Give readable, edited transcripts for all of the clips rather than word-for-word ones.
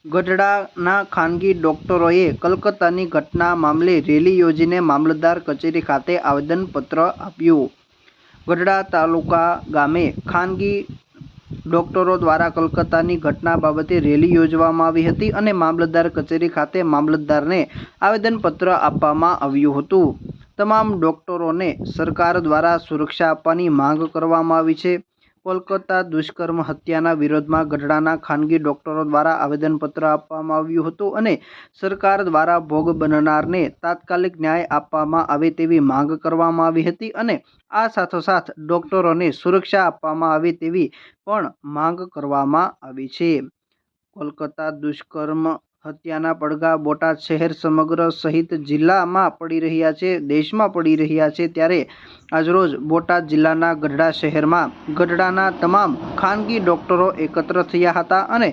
ગઢડાના ખાનગી ડોક્ટરોએ કલકત્તાની ઘટના મામલે રેલી યોજીને મામલતદાર કચેરી ખાતે આવેદનપત્ર આપ્યું. ગઢડા તાલુકા ગામે ખાનગી ડોક્ટરો દ્વારા કલકત્તાની ઘટના બાબતે રેલી યોજવામાં આવી હતી અને મામલતદાર કચેરી ખાતે મામલતદારને આવેદનપત્ર આપવામાં આવ્યું હતું. તમામ ડોક્ટરોને સરકાર દ્વારા સુરક્ષા આપવાની માંગ કરવામાં આવી છે. કોલકાતા દુષ્કર્મ હત્યાના વિરોધમાં ગઢડાના ખાનગી ડોક્ટરો દ્વારા આવેદનપત્ર આપવામાં આવ્યું હતું અને સરકાર દ્વારા ભોગ બનનારને તાત્કાલિક ન્યાય આપવામાં આવે તેવી માંગ કરવામાં આવી હતી અને આ સાથોસાથ ડોક્ટરોને સુરક્ષા આપવામાં આવે તેવી પણ માંગ કરવામાં આવી છે. કોલકાતા દુષ્કર્મ હત્યાના પડઘા બોટાદ શહેર સમગ્ર સહિત જિલ્લામાં પડી રહ્યા છે, દેશમાં પડી રહ્યા છે. ત્યારે આજરોજ બોટાદ જિલ્લાના ગઢડા શહેરમાં ગઢડાના તમામ ખાનગી ડોક્ટરો એકત્ર થયા હતા અને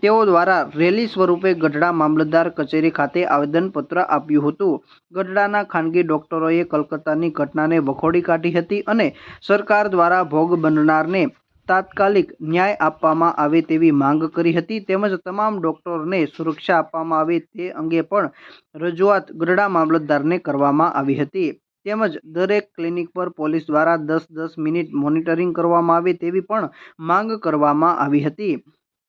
તેઓ દ્વારા રેલી સ્વરૂપે ગઢડા મામલતદાર કચેરી ખાતે આવેદનપત્ર આપ્યું હતું. ગઢડાના ખાનગી ડોક્ટરોએ કલકત્તાની ઘટનાને વખોડી કાઢી હતી અને સરકાર દ્વારા ભોગ બનનારને તાત્કાલિક ન્યાય આપવામાં આવે તેવી માંગ કરી હતી. તેમજ તમામ ડોક્ટરોને સુરક્ષા આપવામાં આવે તે અંગે પણ રજૂઆત ગઢડા મામલતદારને કરવામાં આવી હતી. તેમજ દરેક ક્લિનિક પર પોલીસ દ્વારા 10-10 મિનિટ મોનિટરિંગ કરવામાં આવે તેવી પણ માંગ કરવામાં આવી હતી.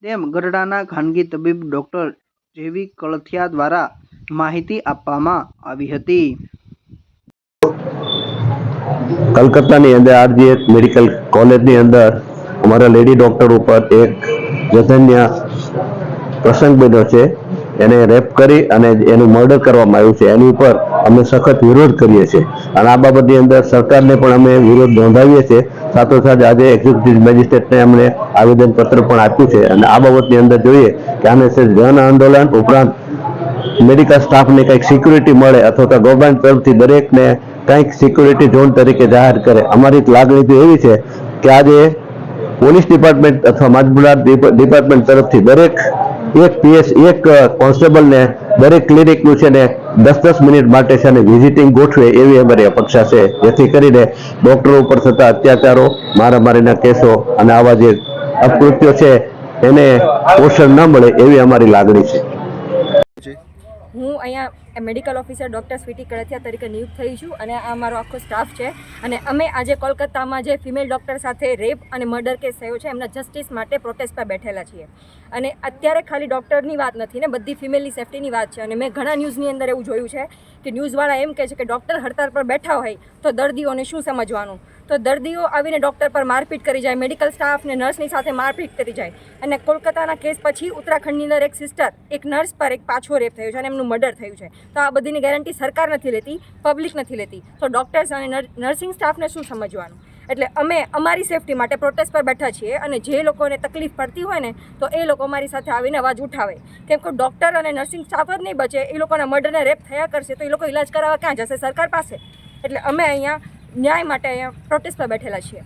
તેમ ગઢડાના ખાનગી તબીબ ડોક્ટર જેવી કળથિયા દ્વારા માહિતી આપવામાં આવી હતી. કલકત્તાની અંદર આરજીએચ મેડિકલ કોલેજની અંદર અમારા લેડી ડૉક્ટર ઉપર એક જઘન્ય પ્રસંગ બન્યો છે. એને રેપ કરી અને એનું મર્ડર કરવામાં આવ્યું છે. એની ઉપર અમે સખત વિરોધ કરીએ છીએ અને આ બાબતની અંદર સરકારને પણ અમે વિરોધ નોંધાવીએ છીએ. સાથોસાથ આજે એક્ઝિક્યુટિવ મેજિસ્ટ્રેટને અમને આવેદનપત્ર પણ આપ્યું છે અને આ બાબતની અંદર જોઈએ કે આને જન આંદોલન ઉપરાંત મેડિકલ સ્ટાફને કંઈક સિક્યુરિટી મળે અથવા તો ગવર્મેન્ટ તરફથી દરેકને કંઈક સિક્યુરિટી ઝોન તરીકે જાહેર કરે. અમારી લાગણી તો એવી છે કે આજે પોલીસ ડિપાર્ટમેન્ટ અથવા મામલતદાર ડિપાર્ટમેન્ટ તરફથી દરેક એક કોન્સ્ટેબલને દરેક ક્લિનિકનું છે ને 10-10 મિનિટ માટે છે ને વિઝિટિંગ ગોઠવે એવી અમારી અપેક્ષા છે, જેથી કરીને ડોક્ટરો ઉપર થતા અત્યાચારો, મારામારીના કેસો અને આવા જે અપકૃત્યો છે એને પોષણ ન મળે એવી અમારી લાગણી છે. હું અહીંયા medical officer doctor Sweety Kalathiya તરીકે નિયુક્ત થઈ છું અને આ મારો આખો સ્ટાફ છે અને અમે આજે કોલકાતામાં જે ફિમેલ ડૉક્ટર સાથે રેપ અને મર્ડર કેસ થયો છે એમના જસ્ટિસ માટે પ્રોટેસ્ટ પર બેઠેલા છીએ. અને અત્યારે ખાલી ડૉક્ટરની વાત નથી ને, બધી ફિમેલની સેફ્ટીની વાત છે. અને મેં ઘણા ન્યૂઝની અંદર એવું જોયું છે કે ન્યૂઝવાળા એમ કહે છે કે ડૉક્ટર હડતાળ પર બેઠા હોય તો દર્દીઓને શું સમજવાનું, તો દર્દીઓ આવીને ડૉક્ટર પર મારપીટ કરી જાય, મેડિકલ સ્ટાફને નર્સની સાથે મારપીટ કરી જાય. અને કોલકાતાના કેસ પછી ઉત્તરાખંડની અંદર એક સિસ્ટર, એક નર્સ પર એક પાછો રેપ થયો છે અને એમનું મર્ડર થયું છે. તો આ બધીની ગેરંટી સરકાર નથી લેતી, પબ્લિક નથી લેતી, તો ડૉક્ટર્સ અને નર્સિંગ સ્ટાફને શું સમજવાનું. એટલે અમે અમારી સેફટી માટે પ્રોટેસ્ટ પર બેઠા છીએ અને જે લોકોને તકલીફ પડતી હોય ને તો એ લોકો અમારી સાથે આવીને અવાજ ઉઠાવે. કેમ કે ડૉક્ટર અને નર્સિંગ સ્ટાફ જ નહીં બચે, એ લોકોના મર્ડરને રેપ થયા કરશે તો એ લોકો ઇલાજ કરાવવા ક્યાં જશે? સરકાર પાસે. એટલે અમે અહીંયા ન્યાય માટે અહીંયા પ્રોટેસ્ટ પર બેઠેલા છીએ.